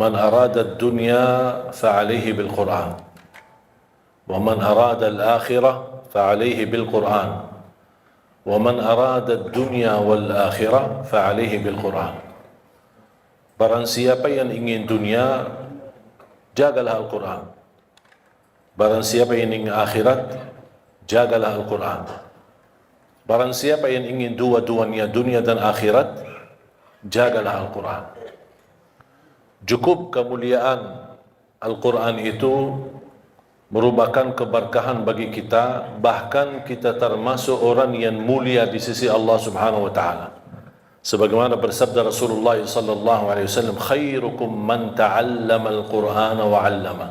Man arada ad-dunya fa'alayhi bil Qur'an, wa man arada al-akhirah fa'alayhi bil Qur'an, wa man arada ad-dunya wal akhirah fa'alayhi bil Qur'an. Barang siapa yang ingin dunia, jagalah Al-Quran. Barang siapa yang ingin akhirat, jagalah Al-Quran. Barang siapa yang ingin dua-duanya, dunia dan akhirat, jagalah Al-Quran. Cukup kemuliaan Al-Quran itu merupakan keberkahan bagi kita, bahkan kita termasuk orang yang mulia di sisi Allah Subhanahu wa taala. Sebagaimana bersabda Rasulullah sallallahu alaihi wasallam, khairukum man ta'allama al-Qur'ana wa 'allama.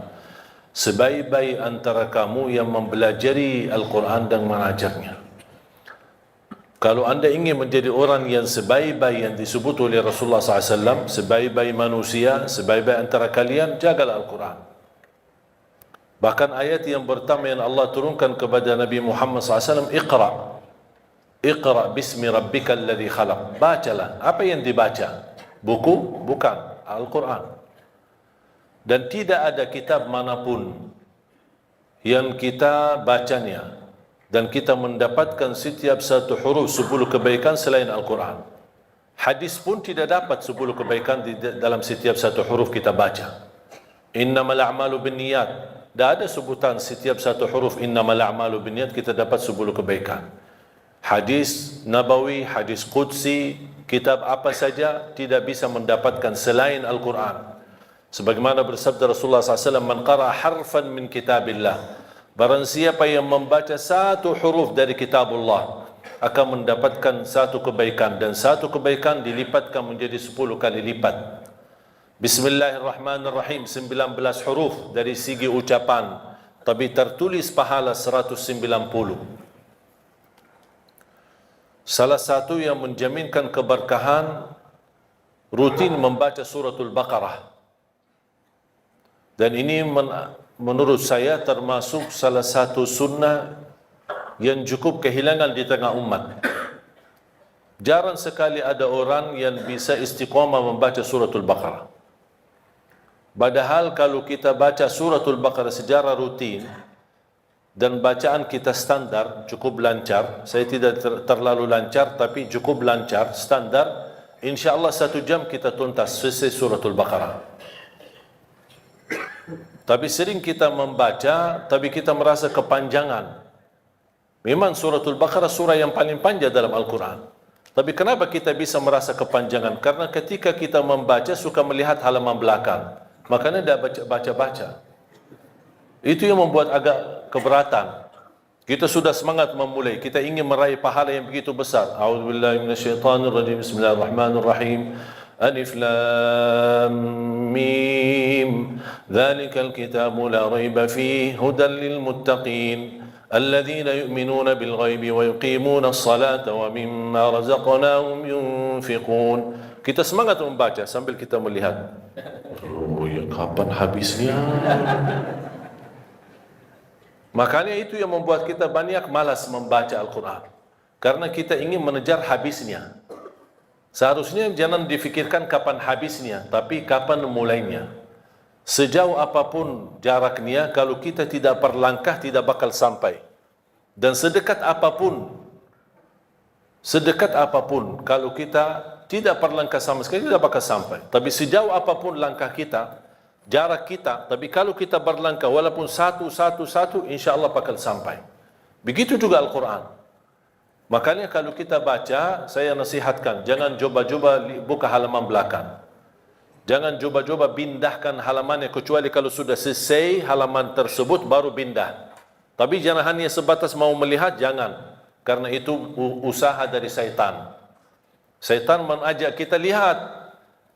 Sebaik-baik antara kamu yang mempelajari Al-Quran dan mengajarnya. Kalau anda ingin menjadi orang yang sebaik-baik yang disebut oleh Rasulullah SAW, sebaik-baik manusia, sebaik-baik antara kalian, jagalah Al-Quran. Bahkan ayat yang pertama yang Allah turunkan kepada Nabi Muhammad SAW, Iqra bismi rabbikal ladzi khalaq. Bacalah. Apa yang dibaca? Buku? Bukan. Al-Quran. Dan tidak ada kitab manapun yang kita bacanya dan kita mendapatkan setiap satu huruf 10 kebaikan selain Al-Quran. Hadis pun tidak dapat 10 kebaikan di dalam setiap satu huruf kita baca. Innamal a'malu binniyat. Tidak ada sebutan setiap satu huruf innamal a'malu binniyat kita dapat 10 kebaikan. Hadis Nabawi, hadis Qudsi, kitab apa saja tidak bisa mendapatkan selain Al-Quran. Sebagaimana bersabda Rasulullah SAW, man qara harfan min kitabillah, barang siapa yang membaca satu huruf dari kitabullah akan mendapatkan satu kebaikan, dan satu kebaikan dilipatkan menjadi 10 kali lipat. Bismillahirrahmanirrahim, 19 huruf dari segi ucapan, tapi tertulis pahala 190. Salah satu yang menjaminkan keberkahan rutin membaca suratul Baqarah. Dan ini menurut saya termasuk salah satu sunnah yang cukup kehilangan di tengah umat. Jarang sekali ada orang yang bisa istiqamah membaca suratul Baqarah. Padahal kalau kita baca suratul Baqarah secara rutin dan bacaan kita standar, cukup lancar, saya tidak terlalu lancar tapi cukup lancar, standar, insyaAllah 1 jam kita tuntas selesai suratul Baqarah. Tapi sering kita membaca, tapi kita merasa kepanjangan. Memang suratul Baqarah surah yang paling panjang dalam Al-Quran. Tapi kenapa kita bisa merasa kepanjangan? Karena ketika kita membaca suka melihat halaman belakang. Makanya tidak baca-baca. Itu yang membuat agak keberatan. Kita sudah semangat memulai, kita ingin meraih pahala yang begitu besar. A'udzubillahi minasyaitonirrajim. Bismillahirrahmanirrahim. Alif lam mim. Dzalikal kitabu la raiba fihi hudan lil muttaqin alladzina yu'minuna bil ghaibi wa yuqimuna as-salata wa mimma razaqnahum yunfiqun. Kita semangat membaca sambil kita melihat. Oh ya, kapan habisnya? Makanya itu yang membuat kita banyak malas membaca Al-Quran. Karena kita ingin mengejar habisnya. Seharusnya jangan difikirkan kapan habisnya, tapi kapan mulainya. Sejauh apapun jaraknya, kalau kita tidak berlangkah, tidak bakal sampai. Dan sedekat apapun, kalau kita tidak berlangkah sama sekali, tidak bakal sampai. Tapi sejauh apapun langkah kita, jarak kita, tapi kalau kita berlangkah walaupun satu, insya Allah bakal sampai. Begitu juga Al-Quran. Makanya kalau kita baca, saya nasihatkan, jangan coba-coba buka halaman belakang. Jangan coba-coba pindahkan halamannya, kecuali kalau sudah selesai halaman tersebut baru pindah. Tapi jangan hanya sebatas mau melihat, jangan. Karena itu usaha dari syaitan. Syaitan mengajak kita lihat.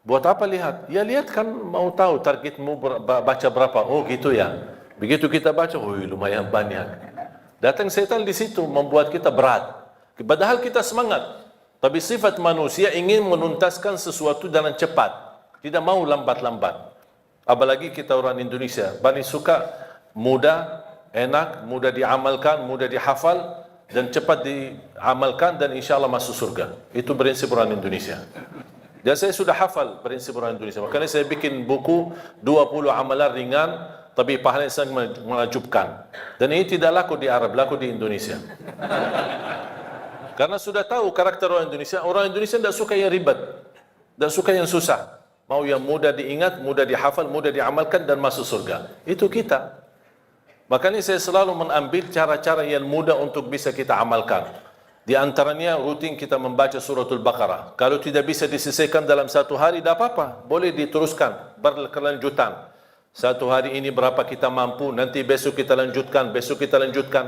Buat apa lihat? Ya lihat kan mau tahu targetmu baca berapa. Oh gitu ya. Begitu kita baca, oh lumayan banyak. Datang syaitan di situ membuat kita berat. Padahal kita semangat. Tapi sifat manusia ingin menuntaskan sesuatu dengan cepat. Tidak mau lambat-lambat. Apalagi kita orang Indonesia. Paling suka mudah, enak, mudah diamalkan, mudah dihafal, dan cepat diamalkan dan insya Allah masuk surga. Itu prinsip orang Indonesia. Dan saya sudah hafal prinsip orang Indonesia. Makanya saya bikin buku 20 amalan ringan tapi pahala yang sangat menakjubkan. Dan ini tidak laku di Arab, laku di Indonesia. Karena sudah tahu karakter orang Indonesia tidak suka yang ribet, tidak suka yang susah. Mau yang mudah diingat, mudah dihafal, mudah diamalkan dan masuk surga. Itu kita. Makanya saya selalu mengambil cara-cara yang mudah untuk bisa kita amalkan. Di antaranya rutin kita membaca suratul Baqarah. Kalau tidak bisa diselesaikan dalam satu hari, tidak apa-apa. Boleh diteruskan, berkelanjutan. Satu hari ini berapa kita mampu, nanti besok kita lanjutkan,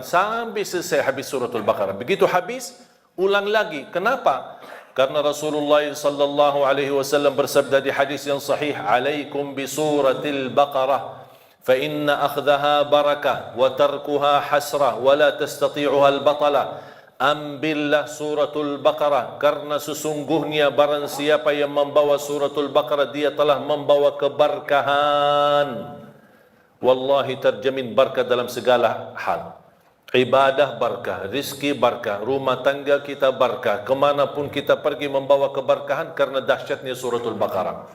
sampai selesai habis suratul Baqarah. Begitu habis, ulang lagi. Kenapa? Karena Rasulullah sallallahu alaihi wasallam bersabda di hadis yang sahih, "Alaikum bi suratil Baqarah, fa inna akhdhaha barakah wa tarkuha hasrah wa la tastati'uha al-batala." Ambillah suratul Baqarah, karena sesungguhnya barang siapa yang membawa suratul Baqarah dia telah membawa keberkahan. Wallahi terjamin berkah dalam segala hal. Ibadah berkah, rizki berkah, rumah tangga kita berkah, kemanapun kita pergi membawa keberkahan karena dahsyatnya suratul Baqarah.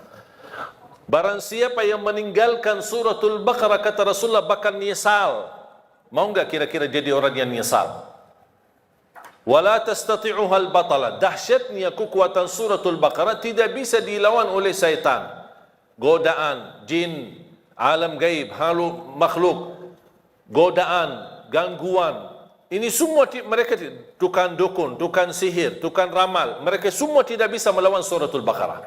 Barang siapa yang meninggalkan suratul Baqarah, kata Rasulullah, bakal nyesal. Mau enggak kira-kira jadi orang yang nyesal? Wala tastati'uha al-batala. Dahsyatnya kekuatan suratul Baqarah tidak bisa dilawan oleh syaitan. Godaan, jin, alam gaib, makhluk, godaan, gangguan. Ini semua mereka, tukang dukun, tukang sihir, tukang ramal, mereka semua tidak bisa melawan suratul Baqarah.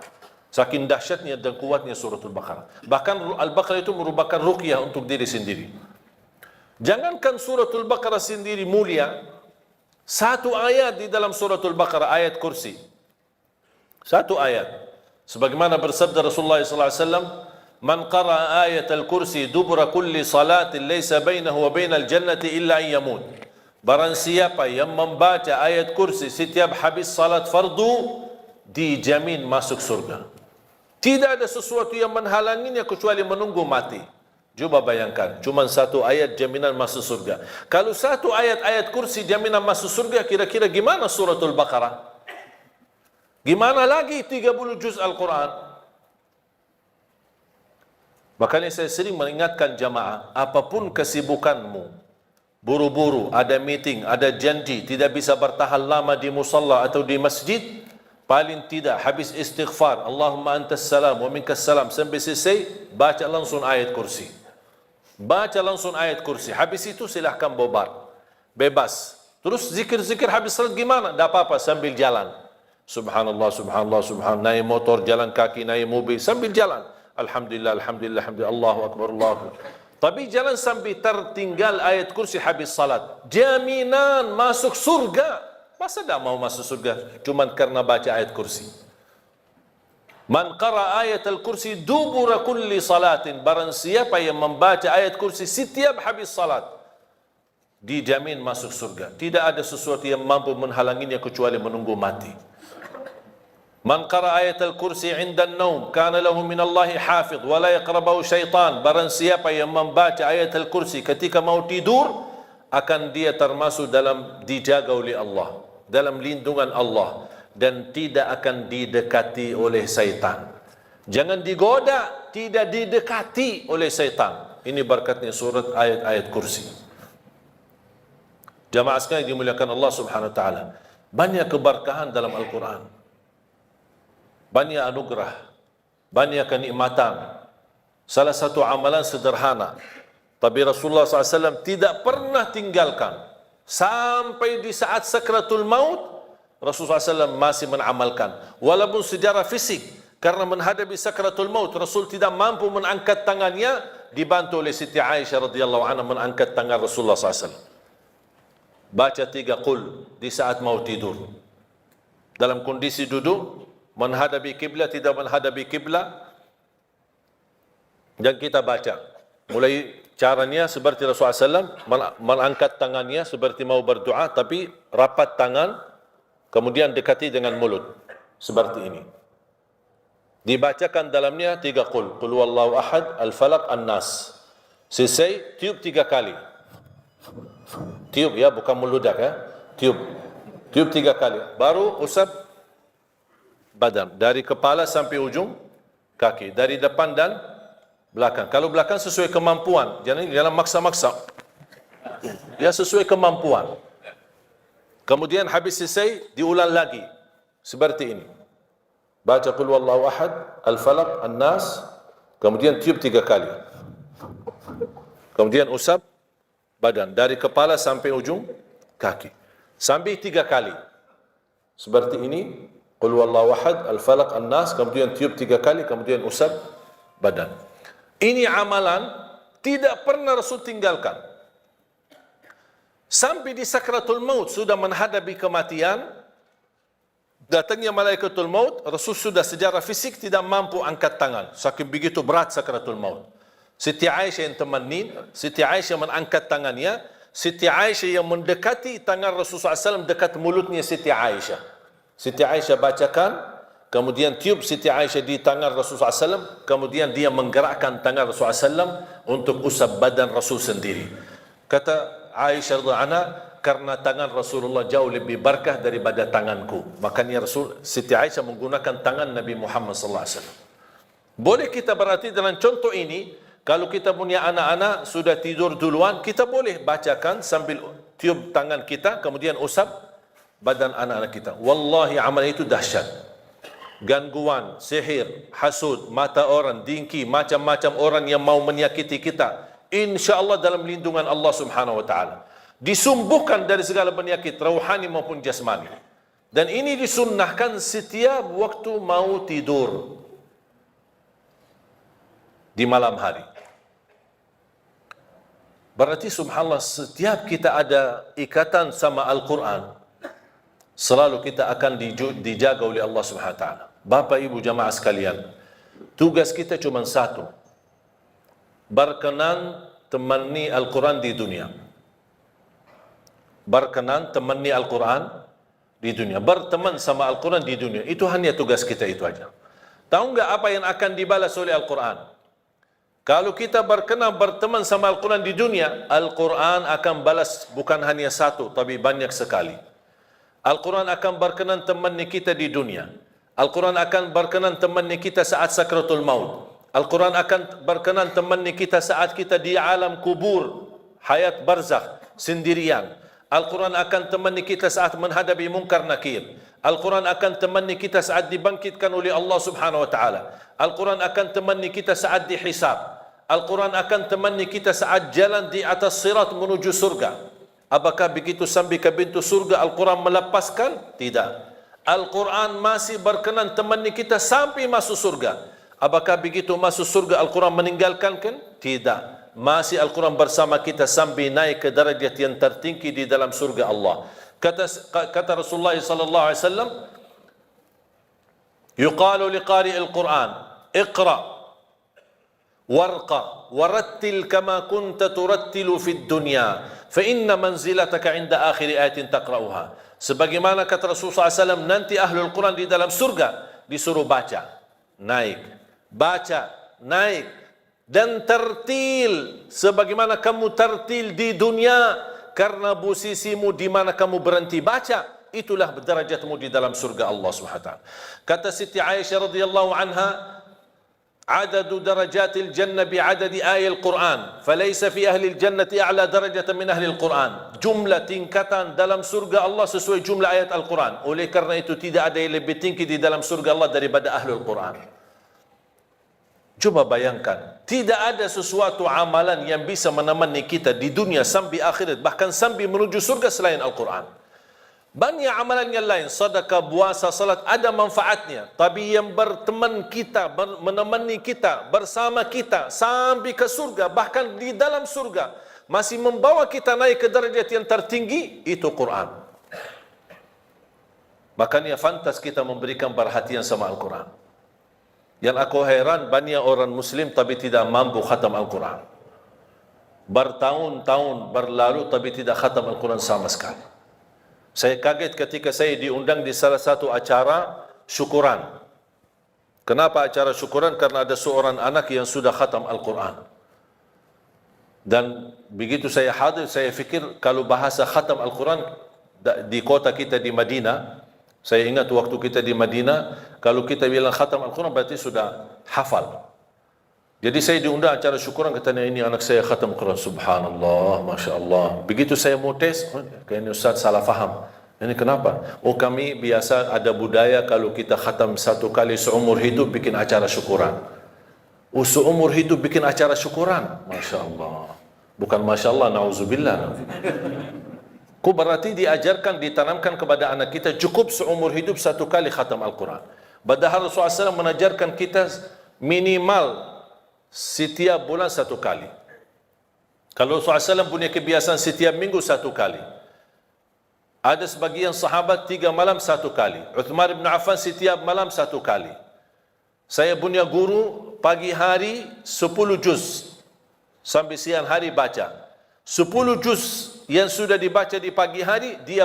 Saking dahsyatnya dan kuatnya suratul Baqarah. Bahkan Al-Baqarah itu merupakan ruqyah untuk diri sendiri. Jangankan suratul Baqarah sendiri mulia, satu ayat di dalam suratul Baqarah, ayat kursi. Satu ayat. Sebagaimana bersabda Rasulullah SAW, "Man qara'a ayat al-kursi dubura kulli salatin laysa bainahu wa bainal jannati illa an yamut." Barang siapa yang membaca ayat kursi setiap habis salat fardu, dijamin masuk surga. Tidak ada sesuatu yang menghalanginya kecuali menunggu mati. Coba bayangkan, cuma satu ayat jaminan masuk surga. Kalau satu ayat kursi jaminan masuk surga, kira-kira gimana suratul Baqarah? Gimana lagi 30 juz Al-Quran? Makanya saya sering mengingatkan jamaah, apapun kesibukanmu, buru-buru, ada meeting, ada janji, tidak bisa bertahan lama di musalla atau di masjid, paling tidak habis istighfar, Allahumma antas salam wa minkas salam, sampai selesai, baca langsung ayat kursi. Baca langsung ayat kursi. Habis itu silahkan bobar, bebas. Terus zikir-zikir habis salat gimana? Tak apa-apa, sambil jalan. Subhanallah, subhanallah, subhanallah. Naik motor, jalan kaki, naik mobil, sambil jalan. Alhamdulillah, alhamdulillah, alhamdulillah, Allahu Akbar, Allahu Akbar. Tapi jangan sampai tertinggal ayat kursi habis salat. Jaminan masuk surga. Masa tak mau masuk surga cuman karena baca ayat kursi? Man qara ayat al-kursi dubura kulli salatin. Barang siapa yang membaca ayat kursi setiap habis salat, dijamin masuk surga. Tidak ada sesuatu yang mampu menghalanginya kecuali menunggu mati. Man qara ayat al-kursi inda an-naum kana lahu min Allahi hafidh wa la yaqrabahu syaitan. Barang siapa yang membaca ayat al-kursi ketika mau tidur, akan dia termasuk dalam dijaga oleh Allah, dalam lindungan Allah, dan tidak akan didekati oleh syaitan. Jangan digoda, tidak didekati oleh syaitan. Ini berkatnya surat ayat-ayat kursi. Jamaah sekalian dimuliakan Allah Subhanahu wa taala. Banyak keberkahan dalam Al-Quran. Banyak anugerah, banyak kenikmatan. Salah satu amalan sederhana, tapi Rasulullah SAW tidak pernah tinggalkan. Sampai di saat sakratul maut, Rasulullah SAW masih mengamalkan. Walaupun secara fisik, karena menghadapi sakratul maut, Rasul tidak mampu mengangkat tangannya, dibantu oleh Siti Aisyah radhiyallahu anha mengangkat tangan Rasulullah SAW. Baca 3 qul di saat mau tidur. Dalam kondisi duduk, menghadapi kiblat, tidak menghadapi kiblat, dan kita baca. Mulai caranya seperti Rasulullah SAW, mengangkat tangannya seperti mau berdoa, tapi rapat tangan, kemudian dekati dengan mulut seperti ini. Dibacakan dalamnya 3 qul. Qul huwallahu ahad, al-falaq, an-nas. Selesai, tiup 3 kali. Tiup ya, bukan meludak ya. Tiup 3 kali. Baru usap badan. Dari kepala sampai ujung kaki. Dari depan dan belakang. Kalau belakang sesuai kemampuan. Jangan maksa-maksa. Ya sesuai kemampuan. Kemudian habis selesai, diulang lagi. Seperti ini. Baca Qul Huwallahu Ahad, Al-Falaq, An-Nas. Kemudian tiup 3 kali. Kemudian usap badan. Dari kepala sampai ujung kaki. Sambil 3 kali. Seperti ini. Qul Huwallahu Ahad, Al-Falaq, An-Nas. Kemudian tiup 3 kali. Kemudian usap badan. Ini amalan tidak pernah Rasul tinggalkan. Sampai di sakratul maut sudah menghadapi kematian, datangnya malaikatul maut, Rasul sudah secara fisik tidak mampu angkat tangan. Saking begitu berat sakratul maut. Siti Aisyah yang temani, Siti Aisyah mengangkat tangannya, Siti Aisyah yang mendekati tangan Rasulullah SAW dekat mulutnya Siti Aisyah. Siti Aisyah bacakan, kemudian tiup Siti Aisyah di tangan Rasulullah SAW, kemudian dia menggerakkan tangan Rasulullah SAW untuk usap badan Rasul sendiri. Kata Aisyah radhiyallahu anha, karena tangan Rasulullah jauh lebih berkah daripada tanganku. Makanya Siti Aisyah menggunakan tangan Nabi Muhammad sallallahu alaihi wasallam. Boleh kita berarti dalam contoh ini, kalau kita punya anak-anak sudah tidur duluan, kita boleh bacakan sambil tiup tangan kita, kemudian usap badan anak-anak kita. Wallahi amal itu dahsyat. Gangguan, sihir, hasud, mata orang, dengki, macam-macam orang yang mau menyakiti kita, InsyaAllah dalam lindungan Allah subhanahu wa ta'ala. Disembuhkan dari segala penyakit, rohani maupun jasmani. Dan ini disunnahkan setiap waktu mau tidur. Di malam hari. Berarti subhanallah setiap kita ada ikatan sama Al-Quran, selalu kita akan dijaga oleh Allah subhanahu wa ta'ala. Bapak ibu jamaah sekalian, tugas kita cuma satu. Berkenan temani Al-Quran di dunia. Berkenan temani Al-Quran di dunia. Berteman sama Al-Quran di dunia. Itu hanya tugas kita itu aja. Tahu enggak apa yang akan dibalas oleh Al-Quran? Kalau kita berkenan berteman sama Al-Quran di dunia, Al-Quran akan balas bukan hanya satu, tapi banyak sekali. Al-Quran akan berkenan temani kita di dunia. Al-Quran akan berkenan temani kita saat sakratul maut. Al-Quran akan berkenan temani kita saat kita di alam kubur, hayat barzakh, sendirian. Al-Quran akan temani kita saat menghadapi munkar nakir. Al-Quran akan temani kita saat dibangkitkan oleh Allah subhanahu wa ta'ala. Al-Quran akan temani kita saat dihisab. Al-Quran akan temani kita saat jalan di atas sirat menuju surga. Apakah begitu sampai ke pintu surga Al-Quran melepaskan? Tidak. Al-Quran masih berkenan temani kita sampai masuk surga. Apakah begitu masuk surga Al-Quran meninggalkan kan? Tidak. Masih Al-Quran bersama kita sampai naik ke darajat yang tertinggi di dalam surga Allah. Kata Rasulullah sallallahu alaihi wasallam, yuqalu liqari al-Quran, iqra warqa warattil kama kunta turattilu fid dunya fa inna manzilataka 'inda akhir ayatin taqra'uha. Sebagaimana kata Rasulullah SAW, nanti ahlul Quran di dalam surga disuruh baca, naik, baca, naik, dan tertil sebagaimana kamu tertil di dunia, karena posisimu di mana kamu berhenti baca, itulah derajatmu di dalam surga Allah Subhanahu wa taala. Kata Siti Aisyah radhiyallahu anha, adadu darajatil jannah bi'adadi ayatil Quran, falaysa fi ahli al-jannati a'la darajatan min ahli al-Quran. Jumlah tingkatan dalam surga Allah sesuai jumlah ayat Al-Quran. Oleh karena itu tidak ada yang lebih tinggi di dalam surga Allah daripada ahli al-Quran. Coba bayangkan, tidak ada sesuatu amalan yang bisa menemani kita di dunia sampai akhirat, bahkan sampai menuju surga selain Al-Quran. Banyak amalan yang lain, sedekah, puasa, salat, ada manfaatnya. Tapi yang berteman kita, menemani kita, bersama kita sampai ke surga, bahkan di dalam surga, masih membawa kita naik ke derajat yang tertinggi, itu Quran. Makanya fantas kita memberikan perhatian sama Al-Quran. Yang aku heran, banyak orang Muslim tapi tidak mampu khatam Al-Quran. Bertahun-tahun berlalu tapi tidak khatam Al-Quran sama sekali. Saya kaget ketika saya diundang di salah satu acara syukuran. Kenapa acara syukuran? Karena ada seorang anak yang sudah khatam Al-Quran. Dan begitu saya hadir, saya fikir kalau bahasa khatam Al-Quran di kota kita di Madinah, Saya ingat waktu kita di Madinah, kalau kita bilang khatam Al-Quran berarti sudah hafal. Jadi saya diundang acara syukuran, katanya ini anak saya khatam Al-Quran. Subhanallah, Masya Allah. Begitu saya mau tes, kayaknya Ustaz salah faham. Ini kenapa? Oh, kami biasa ada budaya kalau kita khatam satu kali seumur hidup bikin acara syukuran. Oh, seumur hidup bikin acara syukuran. Masya Allah. Bukan Masya Allah, na'udzubillah. Ku berarti diajarkan, ditanamkan kepada anak kita cukup seumur hidup satu kali khatam Al-Quran. Padahal Rasulullah SAW mengajarkan kita minimal setiap bulan satu kali. Kalau Rasulullah SAW punya kebiasaan setiap minggu satu kali. Ada sebagian sahabat 3 malam satu kali. Uthman bin Affan setiap malam satu kali. Saya punya guru pagi hari 10 juz sampai siang hari baca. 10 juz yang sudah dibaca di pagi hari, dia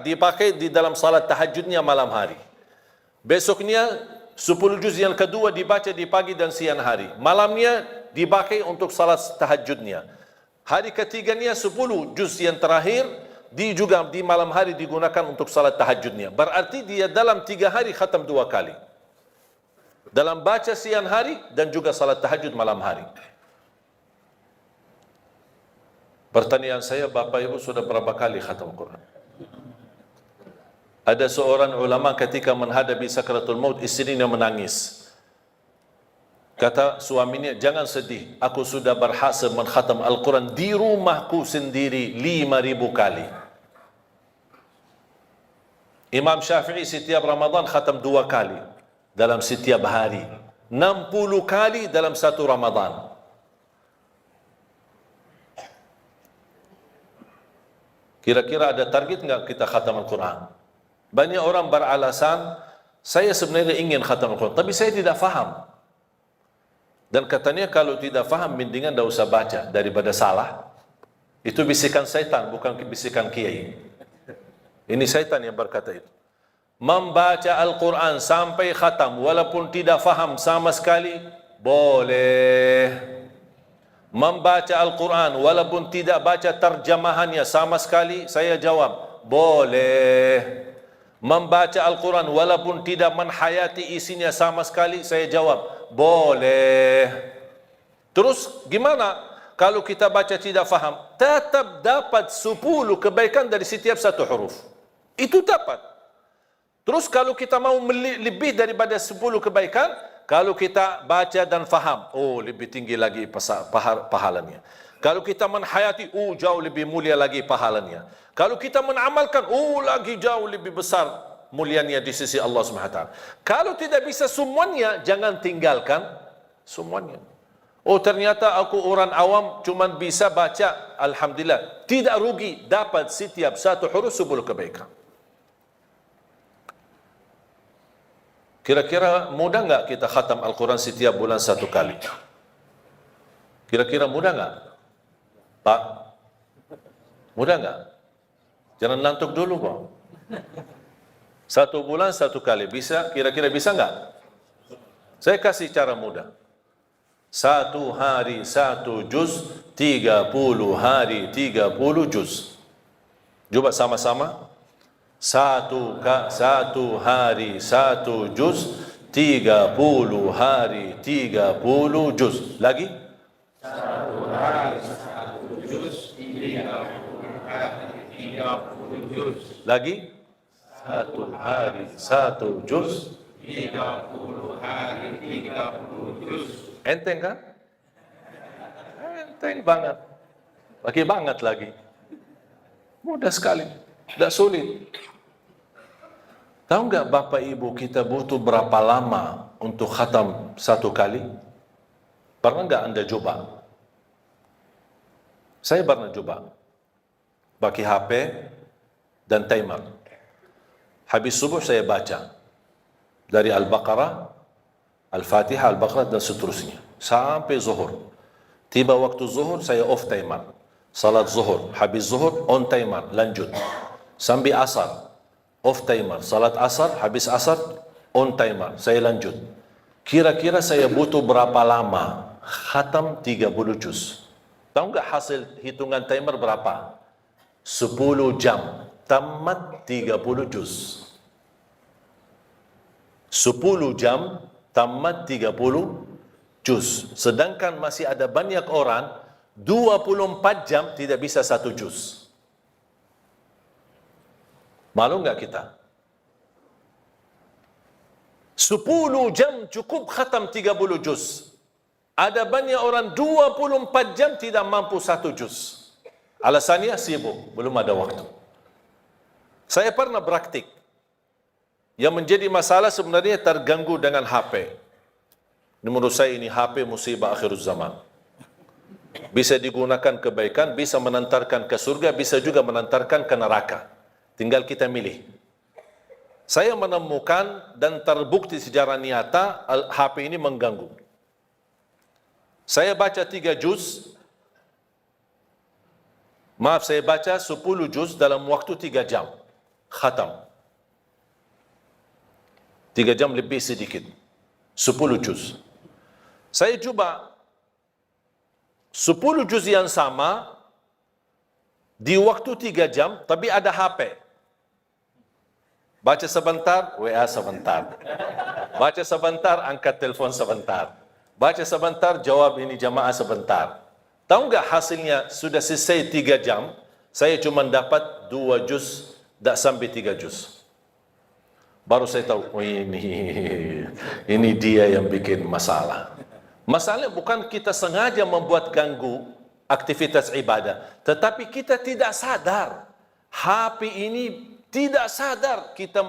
dipakai di dalam salat tahajudnya malam hari. Besoknya 10 juz yang kedua dibaca di pagi dan siang hari. Malamnya dipakai untuk salat tahajudnya. Hari ketiganya 10 juz yang terakhir juga di malam hari digunakan untuk salat tahajudnya. Berarti dia dalam 3 hari khatam 2 kali. Dalam baca siang hari dan juga salat tahajud malam hari. Pertanyaan saya, Bapak Ibu sudah berapa kali khatam Quran? Ada seorang ulama ketika menghadapi sakratul maut, istrinya menangis. Kata suaminya, jangan sedih, aku sudah berhasil mengkhatam Al-Quran di rumahku sendiri 5.000 kali. Imam Syafi'i setiap Ramadan khatam 2 kali dalam setiap hari, 60 kali dalam satu Ramadan. Kira-kira ada target nggak kita khatam Al-Quran? Banyak orang beralasan, saya sebenarnya ingin khatam Al-Quran, tapi saya tidak faham. Dan katanya kalau tidak faham, mendingan tidak usah baca daripada salah. Itu bisikan syaitan, bukan bisikan kiai. Ini syaitan yang berkata itu. Membaca Al-Quran sampai khatam, walaupun tidak faham sama sekali, boleh. Membaca Al-Quran walaupun tidak baca terjemahannya sama sekali, saya jawab, boleh. Membaca Al-Quran walaupun tidak menhayati isinya sama sekali, saya jawab, boleh. Terus gimana kalau kita baca tidak faham? Tetap dapat 10 kebaikan dari setiap satu huruf. Itu dapat. Terus kalau kita mau lebih daripada 10 kebaikan, kalau kita baca dan faham, oh lebih tinggi lagi pahalanya. Kalau kita menhayati, oh jauh lebih mulia lagi pahalanya. Kalau kita menamalkan, oh lagi jauh lebih besar mulianya di sisi Allah SWT. Kalau tidak bisa semuanya, jangan tinggalkan semuanya. Oh ternyata aku orang awam cuma bisa baca, alhamdulillah. Tidak rugi, dapat setiap satu huruf 10 kebaikan. Kira-kira mudah nggak kita khatam Al-Quran setiap bulan 1 kali? Kira-kira mudah nggak? Pak? Mudah nggak? Jangan ngantuk dulu kok. 1 bulan 1 kali. Bisa? Kira-kira bisa nggak? Saya kasih cara mudah. 1 hari 1 juz, 30 hari 30 juz. Coba sama-sama. 1 hari 1 juz, 30 hari 30 juz. Lagi? 1 hari 1 juz, 30 hari 30 juz. Lagi? 1 hari 1 juz, 30 hari 30 juz. Enteng kan? Enteng banget. Lagi banget lagi. Mudah sekali. Tidak sulit. Tahu nggak Bapak Ibu kita butuh berapa lama untuk khatam 1 kali? Pernah nggak Anda coba? Saya pernah coba. Pakai HP dan timer. Habis subuh saya baca. Dari Al-Baqarah, Al-Fatihah, Al-Baqarah dan seterusnya. Sampai zuhur. Tiba waktu zuhur saya off timer. Salat zuhur. Habis zuhur on timer. Lanjut. Sampai asar, off timer. Salat asar, habis asar, on timer. Saya lanjut. Kira-kira saya butuh berapa lama? Khatam 30 juz. Tahu nggak hasil hitungan timer berapa? 10 jam. Tamat 30 juz. 10 jam tamat 30 juz. Sedangkan masih ada banyak orang 24 jam tidak bisa 1 juz. Malu enggak kita? 10 jam cukup khatam 30 juz. Ada banyak orang 24 jam tidak mampu 1 juz. Alasannya sibuk, belum ada waktu. Saya pernah praktik. Yang menjadi masalah sebenarnya terganggu dengan HP. Menurut saya ini HP musibah akhir zaman. Bisa digunakan kebaikan, bisa menantarkan ke surga, bisa juga menantarkan ke neraka. Tinggal kita milih. Saya menemukan dan terbukti secara nyata HP ini mengganggu. Saya baca 3 juz. Maaf, saya baca 10 juz dalam waktu 3 jam. Khatam. 3 jam lebih sedikit. 10 juz. Saya cuba 10 juz yang sama di waktu 3 jam, tapi ada HP. Baca sebentar, WA sebentar. Baca sebentar, angkat telefon sebentar. Baca sebentar, jawab ini jamaah sebentar. Tahu enggak hasilnya sudah selesai 3 jam, saya cuma dapat 2 juz, tak sampai 3 juz. Baru saya tahu, oh ini dia yang bikin masalah. Masalahnya bukan kita sengaja membuat ganggu aktivitas ibadah, tetapi kita tidak sadar. HP ini tidak sadar kita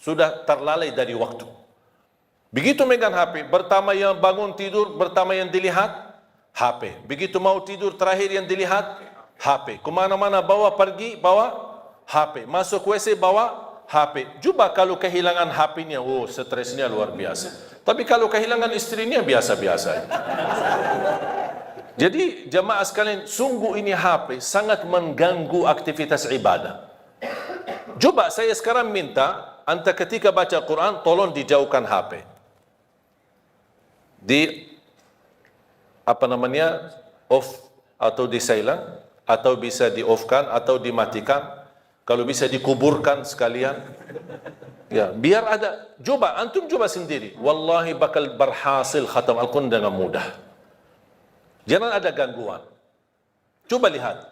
sudah terlalai dari waktu. Begitu megang HP, pertama yang bangun tidur, pertama yang dilihat, HP. Begitu mau tidur, terakhir yang dilihat, HP. Kemana-mana bawa pergi, bawa HP. Masuk WC, bawa HP. Cuba kalau kehilangan HP-nya, oh stresnya luar biasa. Tapi kalau kehilangan istrinya, biasa-biasa. Jadi jamaah sekalian, sungguh ini HP sangat mengganggu aktivitas ibadah. Coba saya sekarang minta, anda ketika baca Quran, tolong dijauhkan HP. Off atau di silent, atau bisa di off-kan, atau dimatikan, kalau bisa dikuburkan sekalian. Ya, biar ada, antum coba sendiri. Wallahi bakal berhasil khatam Al-Quran dengan mudah. Jangan ada gangguan. Coba lihat.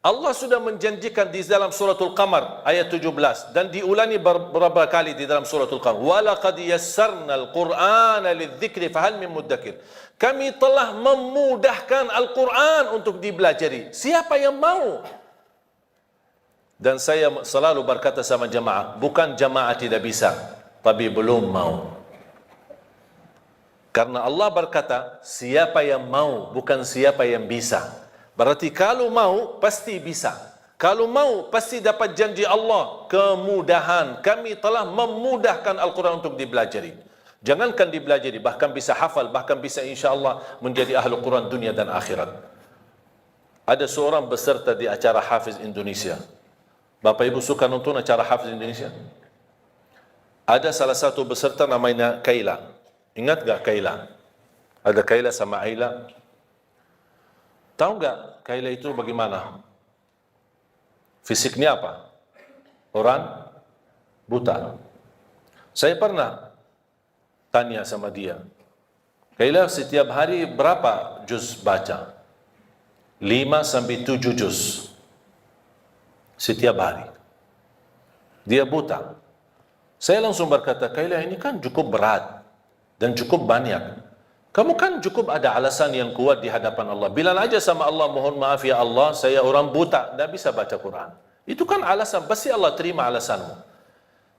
Allah sudah menjanjikan di dalam suratul Qamar ayat 17 dan diulangi beberapa kali di dalam suratul Qamar. Walaqad yassarnal Qur'ana lidzikri fahal min muddakir. Kami telah memudahkan Al-Quran untuk dipelajari. Siapa yang mau? Dan saya selalu berkata sama jamaah, bukan jamaah tidak bisa, tapi belum mau. Karena Allah berkata, siapa yang mau, bukan siapa yang bisa. Berarti kalau mau, pasti bisa. Kalau mau, pasti dapat janji Allah. Kemudahan. Kami telah memudahkan Al-Quran untuk dipelajari. Jangankan dipelajari, bahkan bisa hafal, bahkan bisa insya Allah menjadi ahli Quran dunia dan akhirat. Ada seorang beserta di acara Hafiz Indonesia. Bapak Ibu suka nonton acara Hafiz Indonesia? Ada salah satu beserta namanya Kaila. Ingat gak Kaila? Ada Kaila sama Aila. Tahu nggak Kaila itu bagaimana? Fisiknya apa? Orang buta. Saya pernah tanya sama dia, Kaila setiap hari berapa juz baca? 5 sampai 7 juz setiap hari. Dia buta. Saya langsung berkata, Kaila ini kan cukup berat dan cukup banyak. Kamu kan cukup ada alasan yang kuat di hadapan Allah. Bilang aja sama Allah, mohon maaf ya Allah, saya orang buta, tidak bisa baca Quran. Itu kan alasan, pasti Allah terima alasanmu.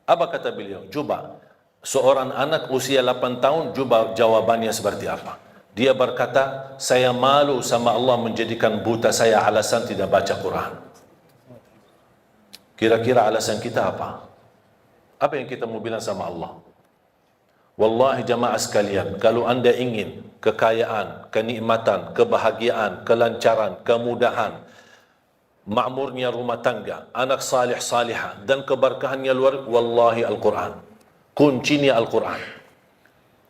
Apa kata beliau? Coba, seorang anak usia 8 tahun, coba jawabannya seperti apa? Dia berkata, saya malu sama Allah menjadikan buta saya alasan tidak baca Quran. Kira-kira alasan kita apa? Apa yang kita mau bilang sama Allah? Wallahi jamaah sekalian, kalau anda ingin kekayaan, kenikmatan, kebahagiaan, kelancaran, kemudahan, makmurnya rumah tangga, anak salih salihah dan keberkahannya luar, wallahi Al-Quran. Kuncinya Al-Quran.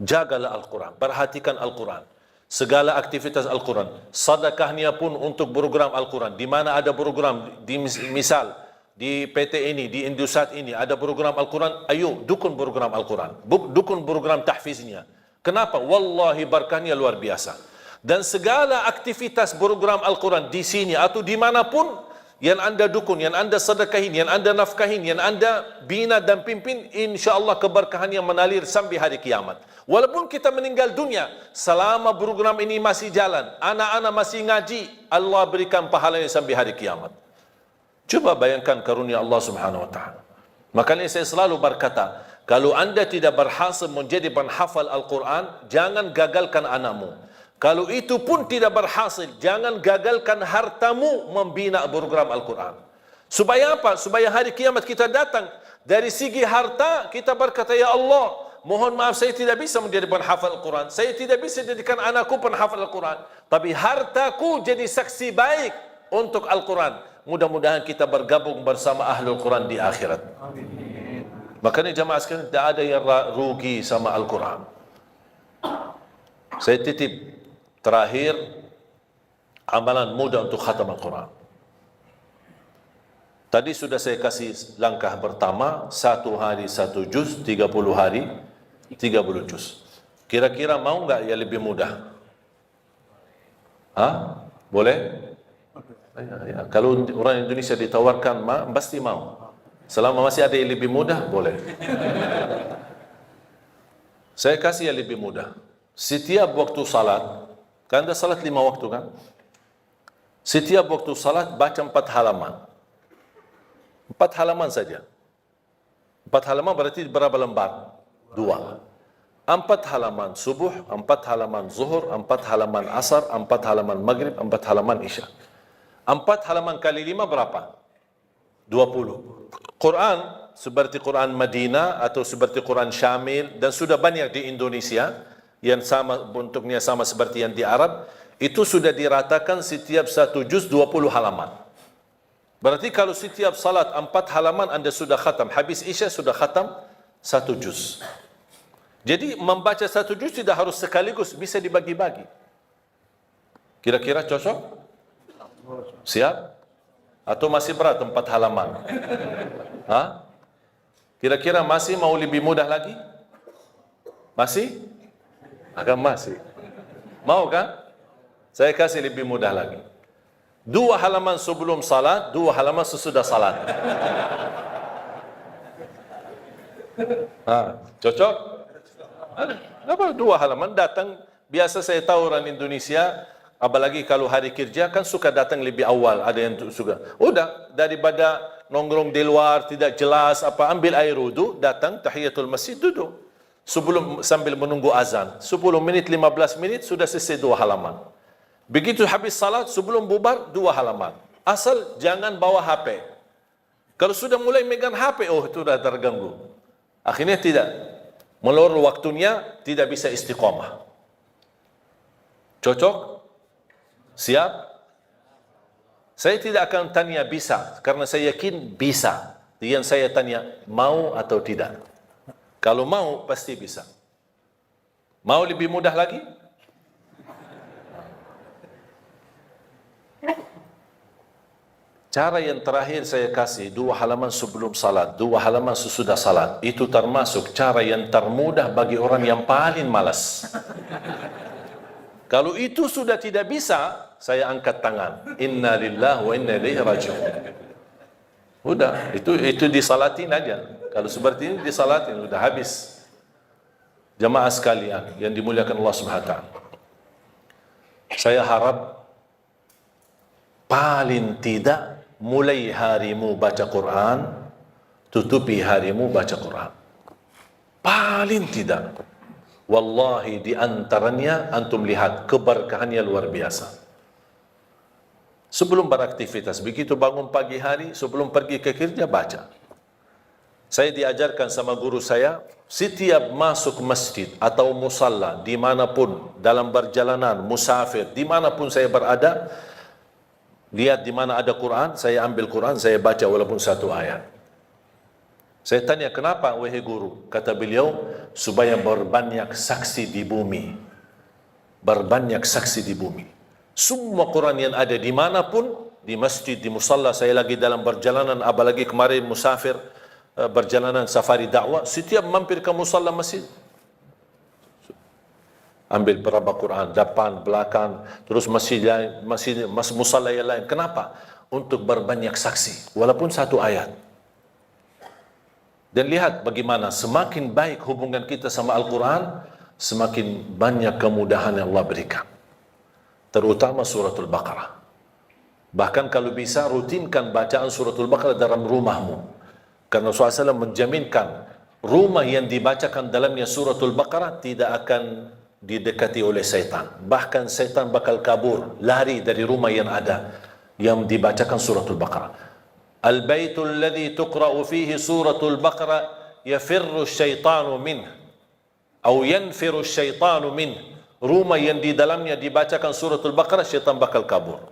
Jagalah Al-Quran, perhatikan Al-Quran. Segala aktivitas Al-Quran. Sedekahnya pun untuk program Al-Quran. Di mana ada program, misal di PT ini, di Indosat ini ada program Al-Quran, ayo dukung program Al-Quran, dukung program tahfiznya. Kenapa? Wallahi berkahnya luar biasa. Dan segala aktivitas program Al-Quran di sini atau dimanapun yang anda dukung, yang anda sedekahin, yang anda nafkahin, yang anda bina dan pimpin, insyaAllah keberkahan yang menalir sampai hari kiamat. Walaupun kita meninggal dunia, selama program ini masih jalan, anak-anak masih ngaji, Allah berikan pahalanya sampai hari kiamat. Coba bayangkan karunia Allah Subhanahu wa taala. Makanya saya selalu berkata, kalau anda tidak berhasil menjadi penghafal Al-Quran, jangan gagalkan anakmu. Kalau itu pun tidak berhasil, jangan gagalkan hartamu membina program Al-Quran. Supaya apa? Supaya hari kiamat kita datang, dari segi harta kita berkata, ya Allah, mohon maaf saya tidak bisa menjadi penghafal Al-Quran, saya tidak bisa jadikan anakku penghafal Al-Quran, tapi hartaku jadi saksi baik untuk Al-Quran. Mudah-mudahan kita bergabung bersama Ahlul Quran di akhirat. Makanya jamaah sekalian, tidak ada yang rugi sama Al-Quran. Saya titip terakhir amalan mudah untuk khatam Al-Quran. Tadi sudah saya kasih langkah pertama, 1 hari 1 juz, 30 hari 30 juz. Kira-kira mau nggak ya lebih mudah? Hah? Boleh? Ya. Kalau orang Indonesia ditawarkan, pasti mau. Selama masih ada yang lebih mudah, boleh. Saya kasih yang lebih mudah. Setiap waktu salat, kan ada salat 5 waktu kan? Setiap waktu salat baca 4 halaman. 4 halaman saja. 4 halaman berarti berapa lembar? 2. 4 halaman subuh, 4 halaman zuhur, 4 halaman asar, 4 halaman maghrib, 4 halaman isya. 4 halaman kali 5 berapa? 20. Quran seperti Quran Madinah atau seperti Quran Syamil, dan sudah banyak di Indonesia yang sama bentuknya sama seperti yang di Arab, itu sudah diratakan setiap 1 juz 20 halaman. Berarti kalau setiap salat 4 halaman anda sudah khatam, habis isya sudah khatam 1 juz. Jadi membaca 1 juz tidak harus sekaligus, bisa dibagi-bagi. Kira-kira cocok? Siap? Atau masih berat 4 halaman? Hah? Kira-kira masih mau lebih mudah lagi? Masih? Akan masih. Mau kan? Saya kasih lebih mudah lagi. 2 halaman sebelum salat, 2 halaman sesudah salat. Cocok? Apa 2 halaman datang? Biasa saya tahu orang Indonesia, apalagi kalau hari kerja kan suka datang lebih awal, ada yang suka. Udah, daripada nongkrong di luar tidak jelas apa, ambil air wudu, datang tahiyatul masjid, duduk. Sebelum sambil menunggu azan, 10 menit 15 menit sudah selesai 2 halaman. Begitu habis salat, sebelum bubar 2 halaman. Asal jangan bawa HP. Kalau sudah mulai megang HP, oh itu sudah terganggu. Akhirnya tidak, melur waktunya, tidak bisa istiqomah. Cocok? Siap? Saya tidak akan tanya bisa, karena saya yakin bisa. Yang saya tanya, mau atau tidak? Kalau mau, pasti bisa. Mau lebih mudah lagi? Cara yang terakhir saya kasih, 2 halaman sebelum salat, 2 halaman sesudah salat. Itu termasuk cara yang termudah bagi orang yang paling malas. Kalau itu sudah tidak bisa, saya angkat tangan. Inna lillahi wa inna ilaihi raji'un. Udah, itu disalatin aja. Kalau seperti ini disalatin, udah habis. Jamaah sekalian yang dimuliakan Allah Subhanahu wa taala. Saya harap paling tidak mulai harimu baca Quran, tutupi harimu baca Quran. Paling tidak. Wallahi di antaranya antum lihat keberkahannya luar biasa. Sebelum beraktivitas, begitu bangun pagi hari, sebelum pergi ke kerja baca. Saya diajarkan sama guru saya, setiap masuk masjid atau musalla, dimanapun, dalam perjalanan, musafir, dimanapun saya berada, lihat di mana ada Quran, saya ambil Quran, saya baca walaupun 1 ayat. Saya tanya, kenapa wahai guru? Kata beliau, supaya berbanyak saksi di bumi. Berbanyak saksi di bumi. Semua Quran yang ada dimanapun, di masjid, di musalla, saya lagi dalam perjalanan, apalagi kemarin musafir, perjalanan safari dakwah, setiap mampir ke musalla masjid, ambil berapa Quran, depan, belakang, terus musalla yang lain. Kenapa? Untuk berbanyak saksi, walaupun satu ayat. Dan lihat bagaimana semakin baik hubungan kita sama Al-Quran, semakin banyak kemudahan yang Allah berikan. Terutama suratul Baqarah. Bahkan kalau bisa rutinkan bacaan suratul Baqarah dalam rumahmu. Karena Rasulullah SAW menjaminkan rumah yang dibacakan dalamnya suratul Baqarah tidak akan didekati oleh syaitan. Bahkan syaitan bakal kabur, lari dari rumah yang ada yang dibacakan suratul Baqarah. Al-baitul ladzi tuqra'u fihi suratul Baqarah yafirru syaitanu minh atau yanfiru syaitanu minh. Rumah yang di dalamnya dibacakan suratul Baqarah, syaitan bakal kabur.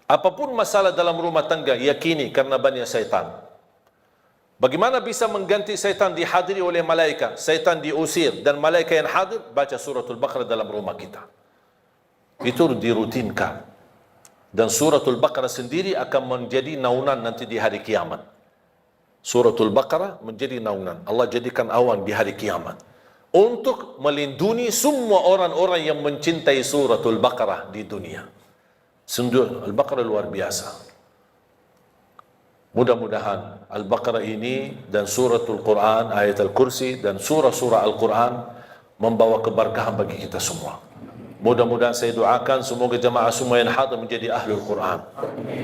Apapun masalah dalam rumah tangga, yakini karena banyak syaitan. Bagaimana bisa mengganti syaitan dihadiri oleh malaikat, syaitan diusir dan malaikat yang hadir? Baca suratul Baqarah dalam rumah kita. Itu dirutinkan. Dan suratul Baqarah sendiri akan menjadi naungan nanti di hari kiamat. Suratul Baqarah menjadi naungan. Allah jadikan awan di hari kiamat untuk melindungi semua orang-orang yang mencintai suratul Baqarah di dunia. Sungguh Al-Baqarah luar biasa. Mudah-mudahan Al-Baqarah ini dan suratul Quran, ayat Al-Kursi dan surah-surah Al-Quran membawa keberkahan bagi kita semua. Mudah-mudahan saya doakan semoga jemaah semua yang hadir menjadi ahlul Quran,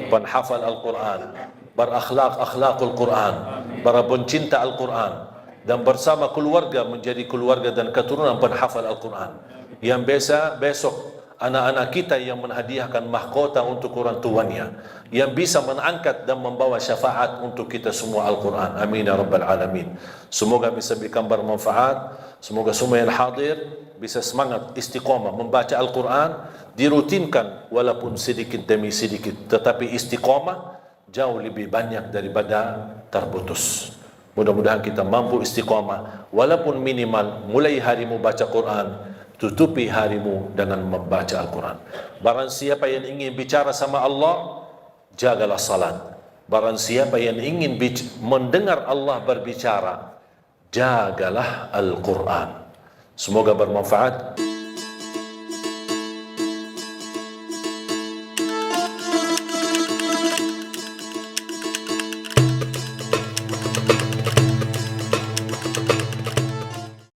penghafal Al-Quran, berakhlak-akhlakul Quran, para pencinta Al-Quran, dan bersama keluarga menjadi keluarga dan keturunan penghafal Al-Quran. Yang besok anak-anak kita yang menghadiahkan mahkota untuk orang tuanya, yang bisa mengangkat dan membawa syafaat untuk kita semua Al-Quran. Amin ya Rabbal Alamin. Semoga bisa berikan bermanfaat. Semoga semua yang hadir bisa semangat istiqamah membaca Al-Quran, dirutinkan walaupun sedikit demi sedikit, tetapi istiqamah jauh lebih banyak daripada terputus. Mudah-mudahan kita mampu istiqamah walaupun minimal, mulai harimu baca Quran, tutupi harimu dengan membaca Al-Quran. Barang siapa yang ingin bicara sama Allah, jagalah salat. Barang siapa yang ingin mendengar Allah berbicara, jagalah Al-Quran. Semoga bermanfaat.